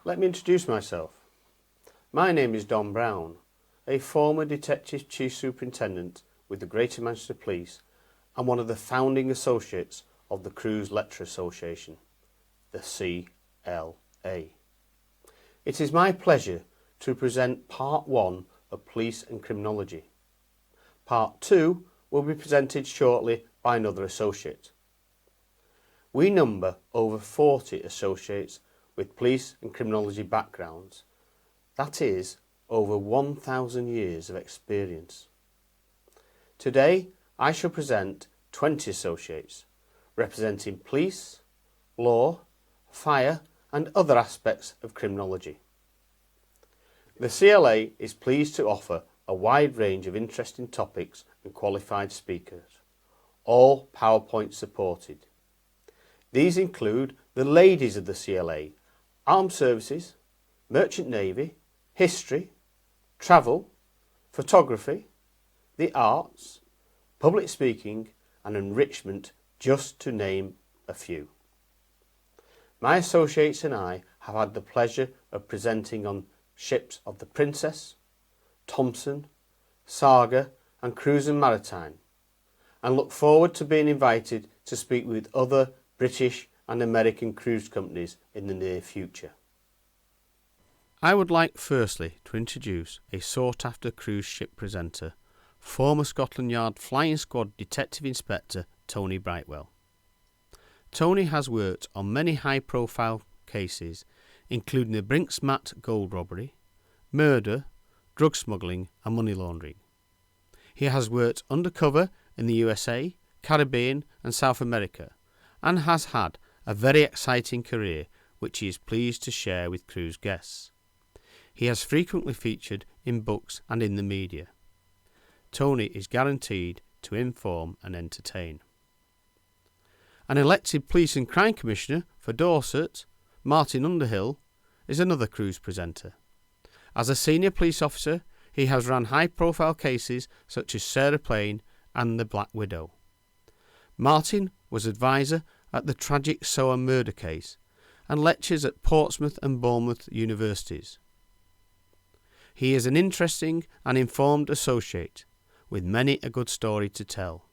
Let me introduce myself. My name is Don Brown, a former Detective Chief Superintendent with the Greater Manchester Police and one of the founding associates of the Cruise Lecturer Association, the CLA. It is my pleasure to present Part 1 of Police and Criminology. Part 2 will be presented shortly by another associate. We number over 40 associates with police and criminology backgrounds. That is over 1,000 years of experience. Today I shall present 20 associates representing police, law, fire and other aspects of criminology. The CLA is pleased to offer a wide range of interesting topics and qualified speakers, all PowerPoint supported. These include the ladies of the CLA, armed services, merchant navy, history, travel, photography, the arts, public speaking and enrichment, just to name a few. My associates and I have had the pleasure of presenting on ships of the Princess, Thompson, Saga and Cruise and Maritime, and look forward to being invited to speak with other British and American cruise companies in the near future. I would like firstly to introduce a sought-after cruise ship presenter, former Scotland Yard Flying Squad Detective Inspector Tony Brightwell. Tony has worked on many high-profile cases, including the Brinksmat gold robbery, murder, drug smuggling and money laundering. He has worked undercover in the USA, Caribbean and South America, and has had a very exciting career which he is pleased to share with cruise guests. He has frequently featured in books and in the media. Tony is guaranteed to inform and entertain. An elected Police and Crime Commissioner for Dorset, Martin Underhill, is another cruise presenter. As a senior police officer, he has run high-profile cases such as Sarah Plain and the Black Widow. Martin was advisor at the tragic Soa murder case and lectures at Portsmouth and Bournemouth universities. He is an interesting and informed associate with many a good story to tell.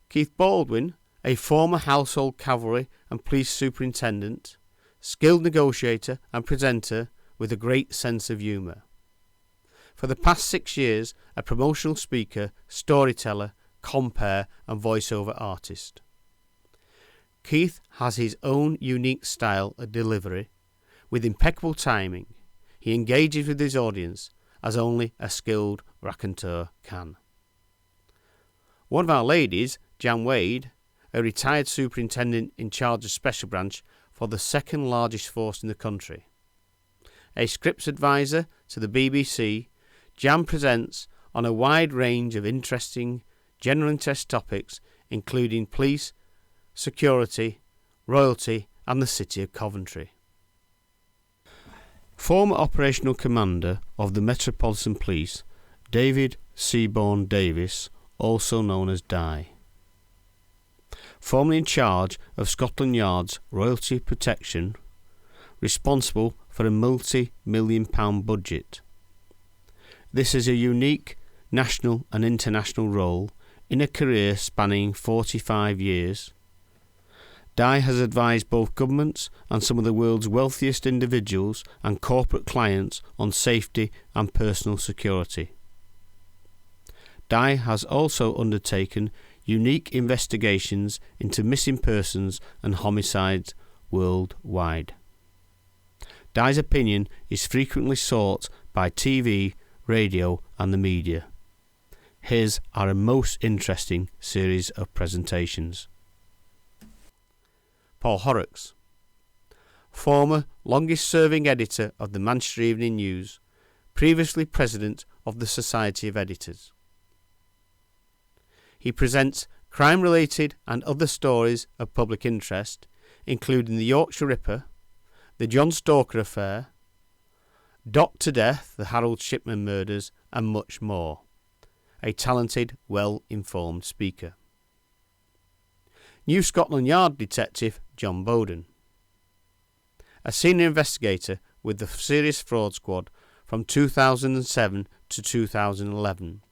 Keith Baldwin, a former household cavalry and police superintendent, skilled negotiator and presenter with a great sense of humour. For the past 6 years, a promotional speaker, storyteller, compere and voiceover artist. Keith has his own unique style of delivery. With impeccable timing, he engages with his audience as only a skilled raconteur can. One of our ladies, Jan Wade, a retired superintendent in charge of Special Branch for the second largest force in the country. A scripts advisor to the BBC, Jan presents on a wide range of interesting general interest topics including police, security, royalty and the city of Coventry. Former Operational Commander of the Metropolitan Police, David Seaborn Davis, also known as Di. Formerly in charge of Scotland Yard's Royalty Protection, responsible for a multi-million-pound budget. This is a unique national and international role in a career spanning 45 years. Di has advised both governments and some of the world's wealthiest individuals and corporate clients on safety and personal security. Di has also undertaken unique investigations into missing persons and homicides worldwide. Di's opinion is frequently sought by TV, radio and the media. His are a most interesting series of presentations. Paul Horrocks, former longest serving editor of the Manchester Evening News, previously president of the Society of Editors. He presents crime-related and other stories of public interest, including the Yorkshire Ripper, the John Stalker affair, Dr. Death, the Harold Shipman murders, and much more. A talented, well-informed speaker. New Scotland Yard detective John Bowden. a senior investigator with the Serious Fraud Squad from 2007 to 2011.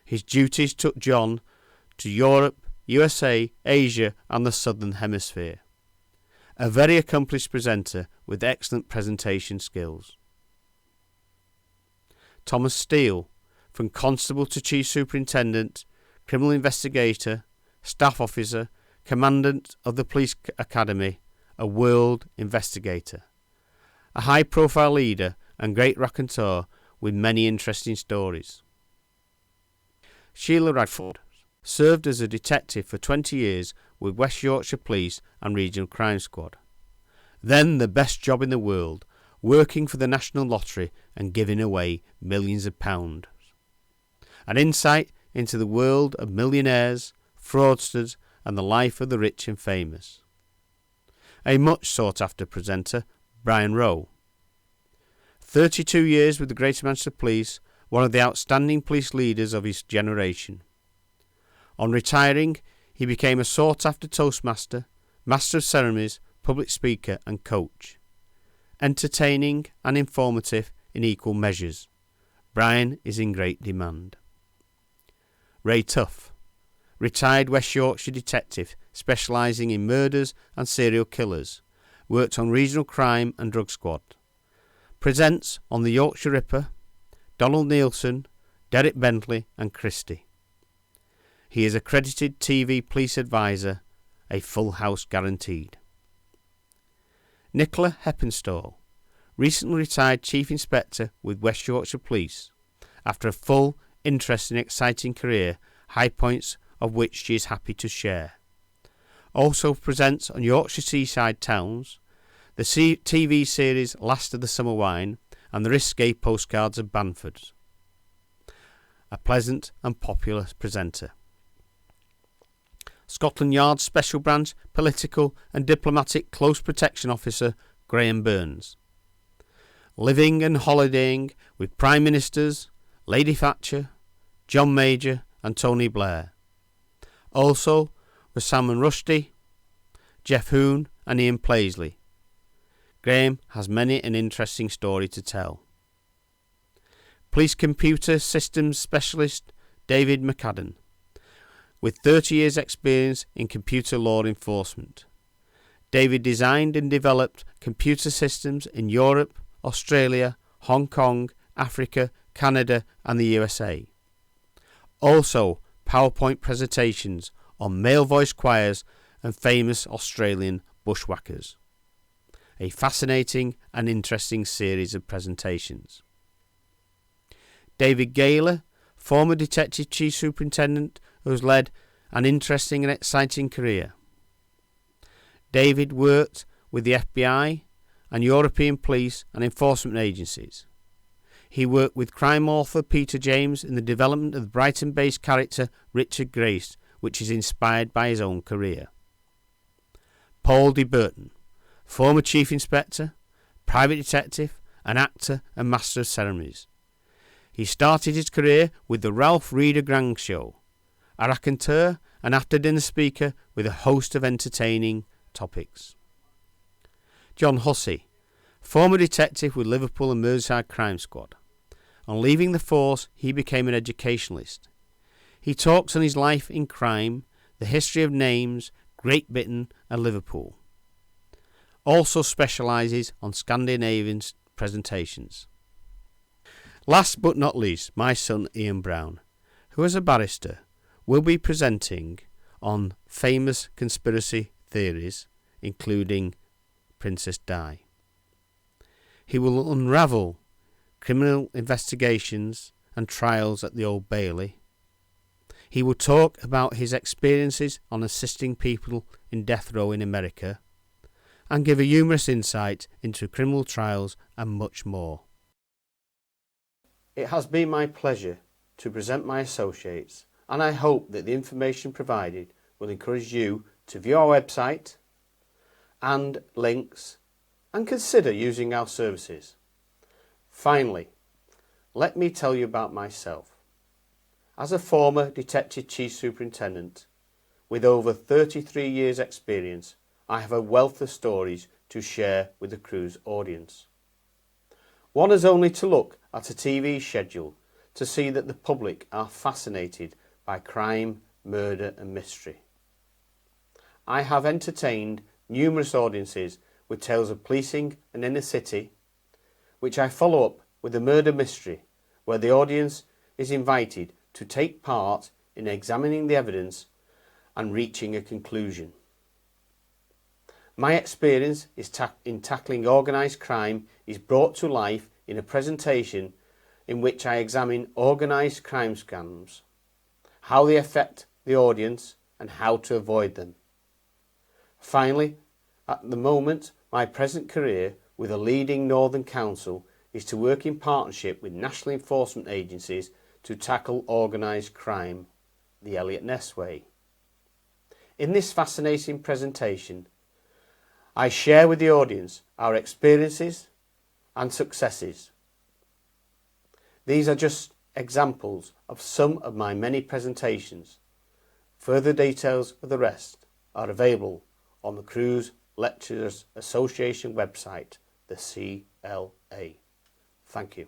His duties took John to Europe, USA, Asia and the Southern Hemisphere. A very accomplished presenter with excellent presentation skills. Thomas Steele, from Constable to Chief Superintendent, Criminal Investigator, Staff Officer, Commandant of the Police Academy, a world investigator. A high-profile leader and great raconteur with many interesting stories. Sheila Radford served as a detective for 20 years with West Yorkshire Police and Regional Crime Squad. Then the best job in the world, working for the National Lottery and giving away millions of pounds. An insight into the world of millionaires, fraudsters and the life of the rich and famous. A much sought after presenter, Brian Rowe. 32 years with the Greater Manchester Police, one of the outstanding police leaders of his generation. On retiring, he became a sought-after Toastmaster, Master of Ceremonies, public speaker and coach. Entertaining and informative in equal measures. Brian is in great demand. Ray Tuff, retired West Yorkshire detective specialising in murders and serial killers, worked on Regional Crime and Drug Squad. Presents on the Yorkshire Ripper, Donald Nielsen, Derek Bentley and Christie. He is accredited TV police advisor, a full house guaranteed. Nicola Heppenstall, recently retired Chief Inspector with West Yorkshire Police, after a full, interesting, exciting career, high points of which she is happy to share. Also presents on Yorkshire Seaside Towns, the TV series Last of the Summer Wine and the risque postcards of Banford. A pleasant and popular presenter. Scotland Yard Special Branch Political and Diplomatic Close Protection Officer Graham Burns. Living and holidaying with Prime Ministers Lady Thatcher, John Major and Tony Blair. Also with Salman Rushdie, Jeff Hoon and Ian Paisley. Graham has many an interesting story to tell. Police Computer Systems Specialist David McAdden, with 30 years experience in computer law enforcement. David designed and developed computer systems in Europe, Australia, Hong Kong, Africa, Canada and the USA. Also PowerPoint presentations on male voice choirs and famous Australian bushwhackers. A fascinating and interesting series of presentations. David Gaylor, former Detective Chief Superintendent who has led an interesting and exciting career. David worked with the FBI and European police and enforcement agencies. He worked with crime author Peter James in the development of the Brighton-based character Richard Grace, which is inspired by his own career. Paul de Burton, former Chief Inspector, private detective, an actor and Master of Ceremonies. He started his career with the Ralph Reeder Grand Show, a raconteur and after-dinner speaker with a host of entertaining topics. John Hussey, former detective with Liverpool and Merseyside Crime Squad. On leaving the force, he became an educationalist. He talks on his life in crime, the history of names, Great Britain and Liverpool. Also specialises on Scandinavian presentations. Last but not least, my son Ian Brown, who as a barrister will be presenting on famous conspiracy theories, including Princess Di. He will unravel criminal investigations and trials at the Old Bailey. He will talk about his experiences on assisting people in death row in America and give a humorous insight into criminal trials and much more. It has been my pleasure to present my associates, and I hope that the information provided will encourage you to view our website and links and consider using our services. Finally, let me tell you about myself. As a former Detective Chief Superintendent with over 33 years experience, I have a wealth of stories to share with the cruise audience. One has only to look at a TV schedule to see that the public are fascinated by crime, murder and mystery. I have entertained numerous audiences with tales of policing and inner city, which I follow up with a murder mystery where the audience is invited to take part in examining the evidence and reaching a conclusion. My experience in tackling organised crime is brought to life in a presentation in which I examine organised crime scams, how they affect the audience and how to avoid them. Finally, at the moment, my present career with a leading Northern Council is to work in partnership with national enforcement agencies to tackle organised crime, the Elliot Ness way. In this fascinating presentation, I share with the audience our experiences and successes. These are just examples of some of my many presentations. Further details of the rest are available on the Cruise Lecturers Association website, the CLA. Thank you.